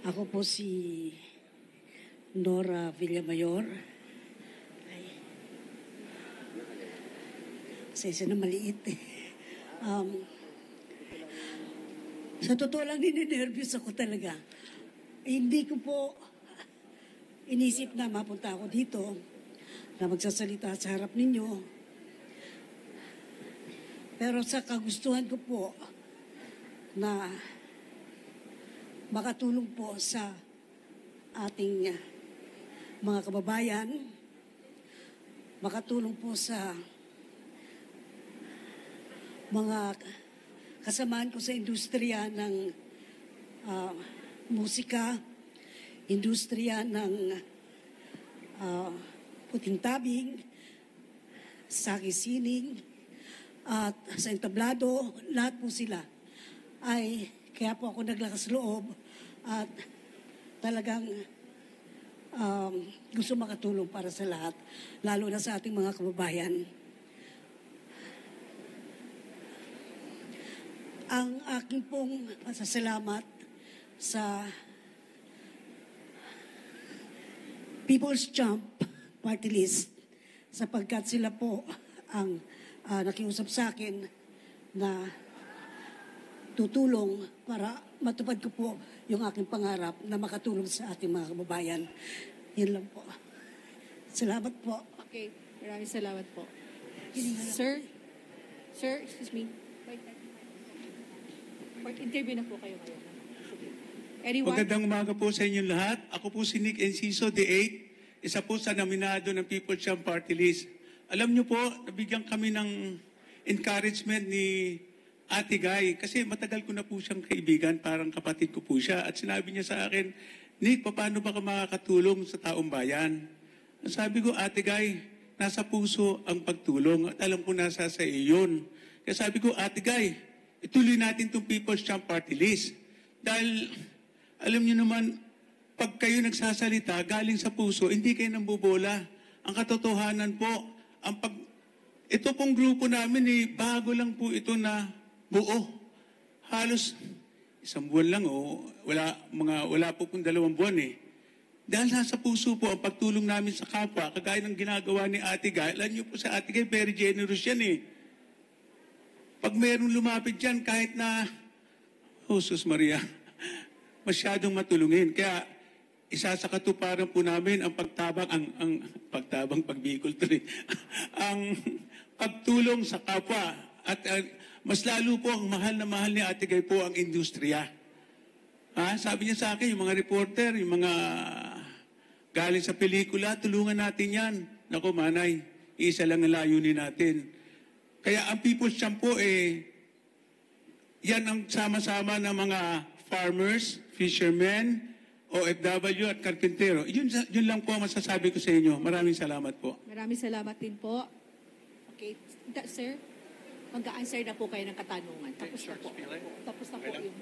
Ako po si Nora Villamayor. Ay, isa na maliit eh. Sa totoo lang, nininervyos ako talaga. Hindi ko po inisip na mapunta ako dito na magsasalita sa harap ninyo. Pero sa kagustuhan ko po na makatulong po sa ating mga kababayan, makatulong po sa mga kasamaan ko sa industriya ng musika, industriya ng puting tabing, saki-sining, at sa entablado, lahat po sila ay kaya po ako naglakas loob at talagang gusto makatulong para sa lahat, lalo na sa ating mga kababayan. Ang aking pong pasasalamat sa People's Champ Party List sapagkat sila po ang nakiusap sa akin na tutulong para matupad ko po yung aking pangarap na makatulong sa ating mga kababayan. Yun lang po. Salamat po. Okay, maraming salamat po. Sir, excuse me. Interview na po kayo ngayon. Anyone? Magandang umaga po sa inyong lahat. Ako po si Nick Enciso, D8, isa po sa nominado ng People's Champ Party List. Alam niyo po, nabigyan kami ng encouragement ni Ate Guy kasi matagal ko na po siyang kaibigan, parang kapatid ko po siya. At sinabi niya sa akin, Nick, paano ba ka makakatulong sa taong bayan? Sabi ko, Ate Guy, nasa puso ang pagtulong at alam ko nasa sa iyo yun. Kaya sabi ko, Ate Guy, ituloy natin itong People's Champ Party List. Dahil, alam niyo naman, pag kayo nagsasalita, galing sa puso, hindi kayo nambubola. Ang katotohanan po, ito pong grupo namin, bago lang po ito na buo. Halos isang buwan lang, wala po pong 2 buwan eh. Dahil nasa puso po ang pagtulong namin sa kapwa, kagaya ng ginagawa ni Ate Guy. Alam niyo po sa Ate Guy, very generous yan eh. Pag mayroong lumapit dyan, kahit na, Jesus Maria, masyadong matulungin. Kaya, isa sa katuparan po namin ang pagtabang, pagbikol tuloy, ang pagtulong sa kapwa. At mas lalo po ang mahal na mahal ni Ate Guy po ang industriya. Sabi niya sa akin, yung mga reporter, yung mga galing sa pelikula, tulungan natin yan. Naku, manay, isa lang ang layunin natin. Kaya ang People's Champ po, yan ang sama-sama ng mga farmers, fishermen, OFW at karpintero. Yun lang po ang masasabi ko sa inyo. Maraming salamat po. Maraming salamat din po. Okay, sir, mag-a-answer na po kayo ng katanungan. Tapos na po. Tapos na po yung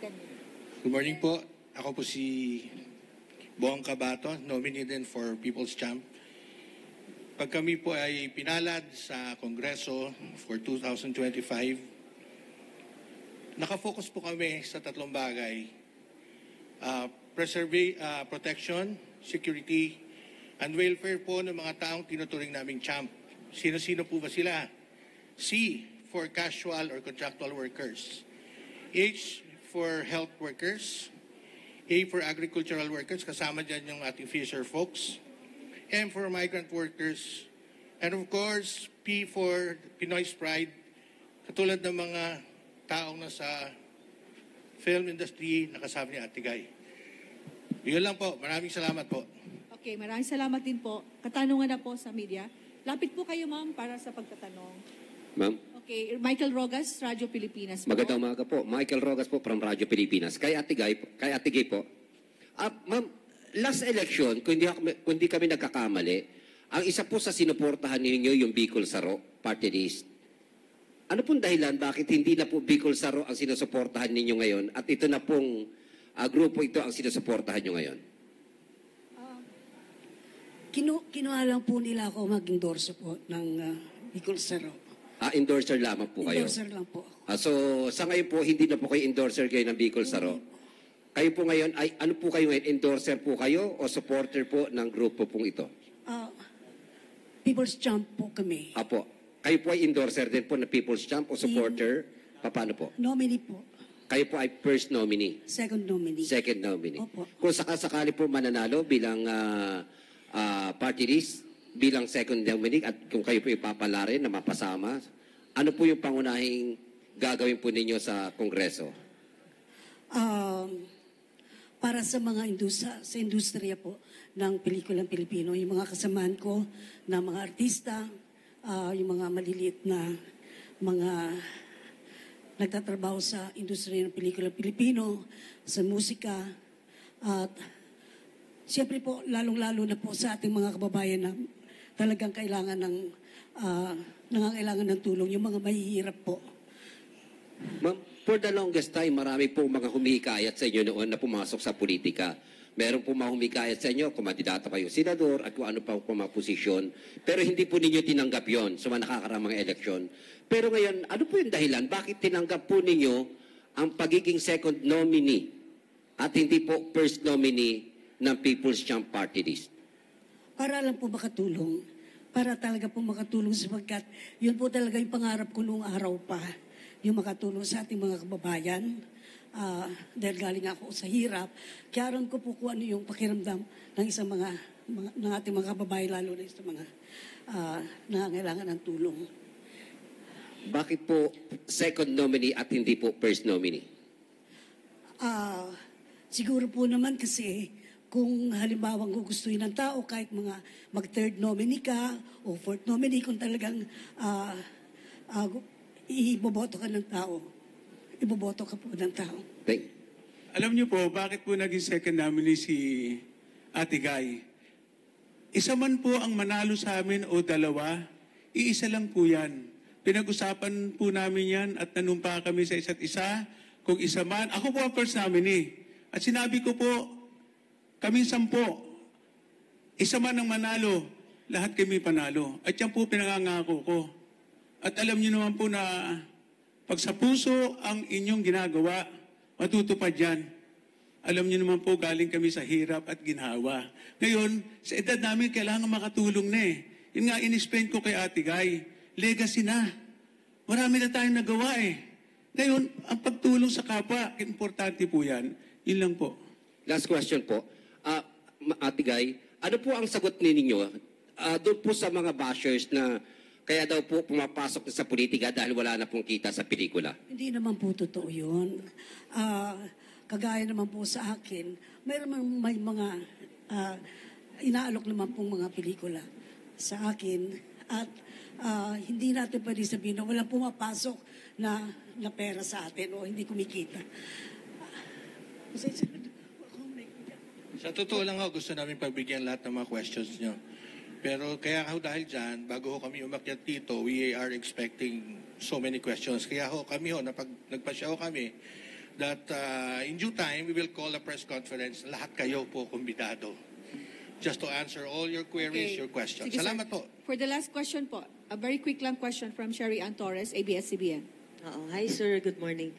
10 minutes. Good morning po. Ako po si Bong Cabato, nominee din for People's Champ. Pag kami po ay pinalad sa Kongreso for 2025, nakafocus po kami sa 3 bagay. Protection, security, and welfare po ng mga taong tinuturing naming champ. Sino-sino po ba sila? C, for casual or contractual workers. H, for health workers. A, for agricultural workers. Kasama dyan yung ating fisher folks. M, for migrant workers. And of course, P, for Pinoy's Pride. Katulad ng mga taong nasa film industry na kasama ni Ate Guy. Yun lang po. Maraming salamat po. Okay, maraming salamat din po. Katanungan na po sa media. Lapit po kayo, ma'am, para sa pagtatanong. Ma'am? Okay, Michael Rogas, Radyo Pilipinas po. Magandang umaga po. Michael Rogas po from Radyo Pilipinas. Kay Ate Guy po. Ma'am, last election, kung hindi kami nagkakamali, ang isa po sa sinuportahan ninyo yung Bicol Saro Party List. Ano pong dahilan bakit hindi na po Bicol Saro ang sinusuportahan ninyo ngayon at ito na pong grupo ito ang sinusuportahan nyo ngayon? Kinuha lang po nila ako mag-endorse po ng Bicol Saro. Endorser lamang po kayo? Endorser lang po. So, sa ngayon po, hindi na po kayo endorser kayo ng Bicol Saro. Kayo po ngayon, ay ano po kayo ngayon? Endorser po kayo o supporter po ng grupo pong ito? People's Champ po kami. Apo. Kayo po ay endorser din po na People's Champ o supporter? Paano po? Nominee po. Kayo po ay first nominee? Second nominee. Second nominee. Opo. Kung sakasakali po mananalo bilang party list, bilang second nominee, at kung kayo po ipapala rin na mapasama, ano po yung pangunahing gagawin po ninyo sa Kongreso? Para sa mga sa industriya po ng pelikulang Pilipino, yung mga kasamahan ko na mga artista, yung mga maliliit na mga nagtatrabaho sa industriya ng pelikulang Pilipino, sa musika, at siyempre po, lalong-lalo na po sa ating mga kababayan na talagang kailangan nangangailangan ng tulong, yung mga mahihirap po. Ma'am, for the longest time, marami po mga humihikayat sa inyo noon na pumasok sa politika. Meron po mga humihikayat sa inyo, kumandidato kayo senador at kung ano pa po mga posisyon. Pero hindi po ninyo tinanggap yon sa mga nakakaramang eleksyon. Pero ngayon, ano po yung dahilan? Bakit tinanggap po ninyo ang pagiging second nominee at hindi po first nominee ng People's Champ Party List? Para lang po makatulong. Para talaga po makatulong sapagkat yun po talaga yung pangarap ko noong araw pa. Yung makatulong sa ating mga kababayan. Dahil galing ako sa hirap. Kaya aram ko po kung ano yung pakiramdam ng isang ng ating mga kababayan, lalo na sa mga nangangailangan ng tulong. Bakit po second nominee at hindi po first nominee? Siguro po naman kasi kung halimbawa gugustuhin ng tao kahit mga mag-third nominee ka o fourth nominee, kung talagang iboboto ka ng tao, iboboto ka po ng tao. Alam niyo po, bakit po naging second nominee si Ate Guy? Isa man po ang manalo sa amin o dalawa, iisa lang po yan. Pinag-usapan po namin yan at nanumpa kami sa isa't isa. Kung isa man, ako po ang first nominee. At sinabi ko po, kami 10. Isa man ang manalo, lahat kami panalo. At yan po pinangangako ko. At alam niyo naman po na pag sa puso ang inyong ginagawa, matutupad yan. Alam niyo naman po, galing kami sa hirap at ginhawa. Ngayon, sa edad namin, kailangan makatulong na eh. Yun nga, in-explain ko kay Ate Guy, legacy na. Marami na tayong nagawa eh. Ngayon, ang pagtulong sa kapwa, importante po yan. Yun lang po. Last question po. Ate Guy, ano po ang sagot ninyo doon po sa mga bashers na kaya daw po pumapasok sa politika dahil wala na pong kita sa pelikula? Hindi naman po totoo yun. Kagaya naman po sa akin, may mga inaalok naman pong mga pelikula sa akin at hindi natin pwede sabihin na walang pumapasok na pera sa atin o hindi kumikita. Sa totoo lang ho, gusto namin pagbigyan lahat ng mga questions nyo. Pero kaya ho dahil dyan, bago ho kami umakyat dito, we are expecting so many questions. Kaya ho kami ho, nagpasya ho kami that in due time, we will call a press conference. Lahat kayo po kumbidado. Just to answer all your queries, your questions. Sige, Salamat sir. po. For the last question po, a very quick lang question from Sherry Ann Torres, ABS-CBN. Hi sir, good morning.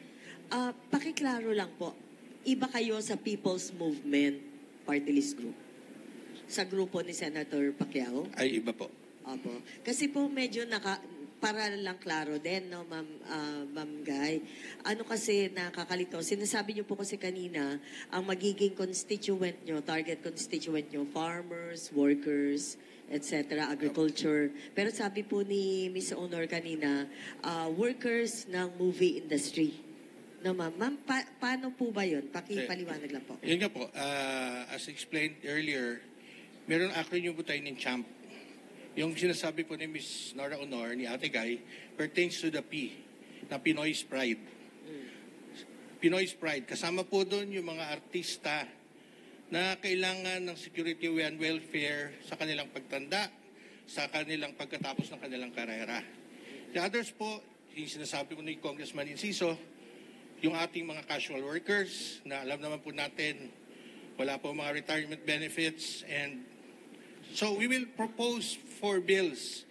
Pakiklaro lang po, iba kayo sa People's Movement Party List Group? Sa grupo ni Senator Pacquiao? Ay, iba po. Opo. Kasi po medyo para lang klaro din, no, Ma'am Guy. Ano kasi nakakalito, sinasabi niyo po kasi kanina, ang magiging constituent niyo, target constituent niyo, farmers, workers, etc., agriculture. Pero sabi po ni Ms. Honor kanina, workers ng movie industry. No, ma'am. Paano po ba yun? Pakipaliwanag lang po. Yun nga po, as explained earlier, meron acronym po tayo ng CHAMP. Yung sinasabi po ni Ms. Nora Honor, ni Ate Guy, pertains to the P, na Pinoy's Pride. Pinoy's Pride. Kasama po doon yung mga artista na kailangan ng security and welfare sa kanilang pagtanda, sa kanilang pagkatapos ng kanilang karera. The others po, yung sinasabi po ni Congressman Enciso, yung ating mga casual workers, na alam naman po natin, wala po mga retirement benefits, and so we will propose 4 bills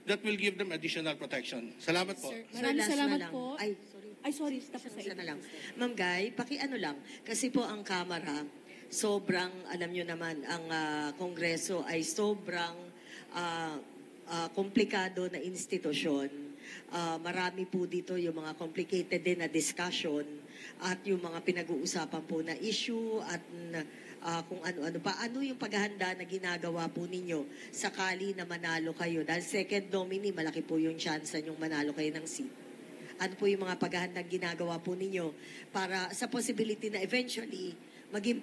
that will give them additional protection. Salamat po. Sir, maraming salamat lang. po. Ay, sorry. Ay, sorry. Tapos Isa na lang. Ma'am Guy, pakiano lang. Kasi po ang Kamara, sobrang, alam nyo naman, ang Kongreso ay sobrang komplikado na institusyon. Marami po dito yung mga complicated din na discussion at yung mga pinag-uusapan po na issue at kung ano-ano pa. Ano yung paghahanda na ginagawa po ninyo sakali na manalo kayo? Dahil second nominee, malaki po yung chance yung manalo kayo ng seat. Ano po yung mga paghahandang ginagawa po ninyo para sa possibility na eventually maging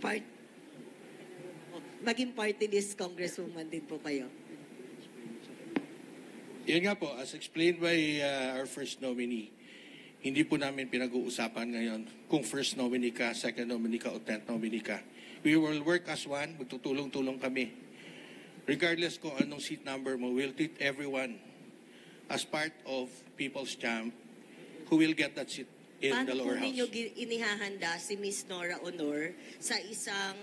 party list congresswoman din po kayo? Yan nga po, as explained by our first nominee, hindi po namin pinag-uusapan ngayon kung first nominee ka, second nominee ka, o 10th nominee ka. We will work as one, magtutulong-tulong kami. Regardless kung anong seat number mo, we'll treat everyone as part of People's Champ who will get that seat in the lower house. Paano po ninyo inihahanda si Miss Nora Honor sa isang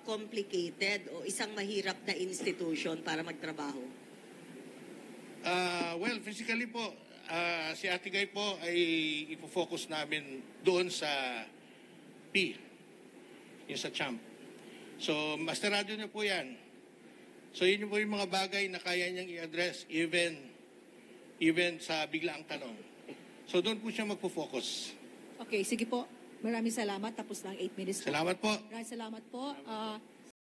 complicated o isang mahirap na institution para magtrabaho? Well, physically po, si Ate Guy po ay ipofocus namin doon sa P, yung sa champ. So, masterado niyo po yan. So, yun po yung mga bagay na kaya niyang i-address even sa biglaang tanong. So, doon po siya magpo-focus. Okay, sige po. Maraming salamat. Tapos lang 8 minutes po. Salamat po. Maraming salamat po.